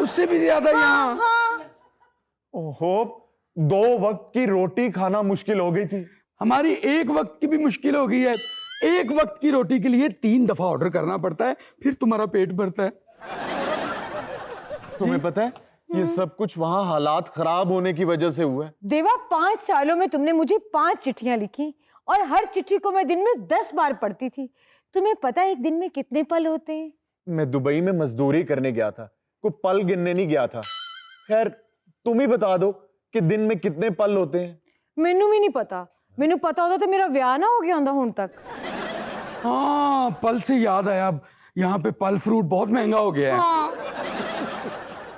उससे भी ज्यादा यहाँ। ओहो, 2 वक्त की रोटी खाना मुश्किल हो गई थी। हमारी 1 वक्त की भी मुश्किल हो गई है। 1 वक्त की रोटी के लिए 3 दफा ऑर्डर करना पड़ता है, फिर तुम्हारा पेट भरता है। तुम्हें पता है, ये सब कुछ वहां हालात खराब होने की वजह से हुआ है। देवा, 5 सालों में तुमने मुझे 5 चिट्ठियां लिखी और हर चिट्ठी को मैं दिन में 10 बार पढ़ती थी। तुम्हें पता है एक दिन में कितने पल होते हैं? मैं दुबई में मजदूरी करने गया था, कोई पल गिनने नहीं गया था। खैर, तुम ही बता दो कि दिन में कितने पल होते हैं। मैनू भी नहीं पता, मैनू पता होता तो मेरा ब्याह ना हो गया होता हुण तक। हाँ, पल से याद आया, अब यहाँ पे फल फ्रूट बहुत महंगा हो गया है।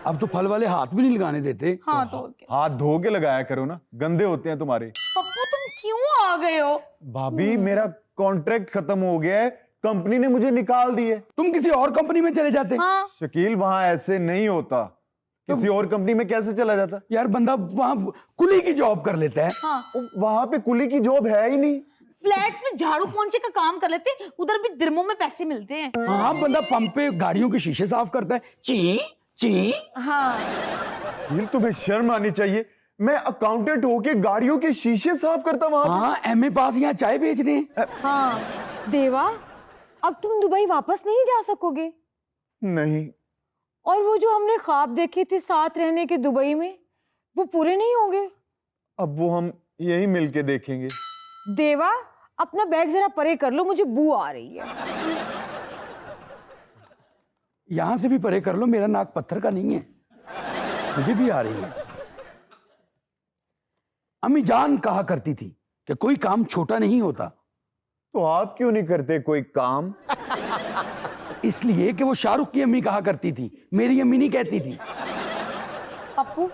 अब तो फल वाले हाथ भी नहीं लगाने देते। हाँ तो क्या? हाथ धो के लगाया करो ना, गंदे होते हैं तुम्हारे। पप्पू तुम क्यों आ गए हो? भाभी मेरा कॉन्ट्रैक्ट खत्म हो गया है, कंपनी ने मुझे निकाल दिए। तुम किसी और कंपनी में चले जाते। हाँ शकील वहां ऐसे नहीं होता, किसी और कंपनी में कैसे चला जाता? यार बंदा वहां कुली की जॉब कर लेता है। हाँ वहां पे कुली की जॉब है ही नहीं। फ्लैट्स में झाड़ू पोंछे का काम कर लेते, उधर भी दिरमों में पैसे मिलते हैं। हाँ बंदा पंप पे गाड़ियों के शीशे साफ करता है, ची ची। हाँ शकील तुम्हें शर्म आनी चाहिए, मैं अकाउंटेंट होके गाड़ियों के शीशे साफ करता वहां। हाँ एमए पास यहाँ चाय बेच रहे हैं। हाँ देवा, अब तुम दुबई वापस नहीं जा सकोगे। नहीं, और वो जो हमने ख्वाब देखे थे साथ रहने के दुबई में, वो पूरे नहीं होंगे। अब वो हम यही मिलके देखेंगे। देवा अपना बैग जरा परे कर लो, मुझे बू आ रही है। यहां से भी परे कर लो, मेरा नाक पत्थर का नहीं है, मुझे भी आ रही है। अम्मी जान कहा करती थी कि कोई काम छोटा नहीं होता। तो आप क्यों नहीं करते कोई काम? इसलिए कि वो शाहरुख की अम्मी कहा करती थी, मेरी अम्मी नहीं कहती थी। पप्पू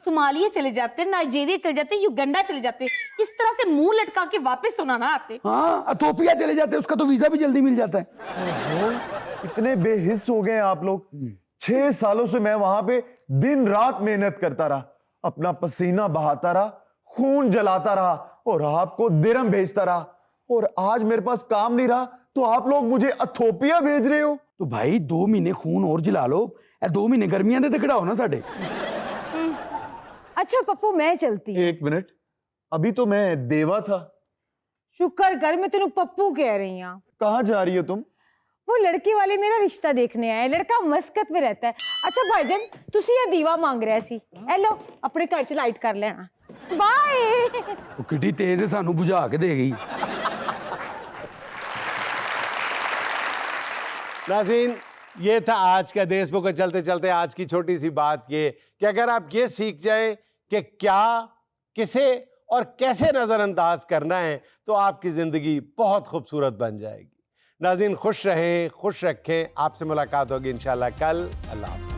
सोमालिया चले जाते, नाइजीरिया चले जाते, युगांडा चले जाते, इस तरह से मुंह लटका के वापस तो ना आते। हाँ अथोपिया चले जाते, उसका तो वीजा भी जल्दी मिल जाता है। इतने बेहिस हो गए हैं आप लोग। 6 सालों से मैं वहां पे दिन रात मेहनत करता रहा, अपना पसीना बहाता रहा, खून जलाता रहा और आपको दिरहम भेजता रहा, और आज मेरे पास काम नहीं रहा तो आप लोग मुझे अथोपिया भेज रहे हो। तो भाई 2 महीने खून और जला लो, 2 महीने गर्मियां दे कढ़ाओ ना साढ़े। अच्छा पप्पू मैं चलती हूँ। 1 मिनट, अभी तो मैं देवा था। शुक्र कर मैं तेनू पप्पू कह रही हूँ। कहाँ जा रही हो तुम? वो लड़के वाले मेरा रिश्ता देखने आए, लड़का मस्कत में रहता है। अच्छा भाईजान तुसी ये दीवा मांग रहा सी, ए लो अपने घर च लाइट कर लेना। बाय। वो कितनी तेज है, सानू बुझा के दे गई। नाज़रीन, ये था आज का देशबुक के चलते चलते आज की छोटी सी बात, ये कि अगर आप ये सीख जाए कि क्या, किसे और कैसे नज़रअंदाज करना है, तो आपकी ज़िंदगी बहुत खूबसूरत बन जाएगी। नाज़रीन खुश रहें, खुश रखें। आपसे मुलाकात होगी इंशाल्लाह कल। अल्लाह हाफ़िज़।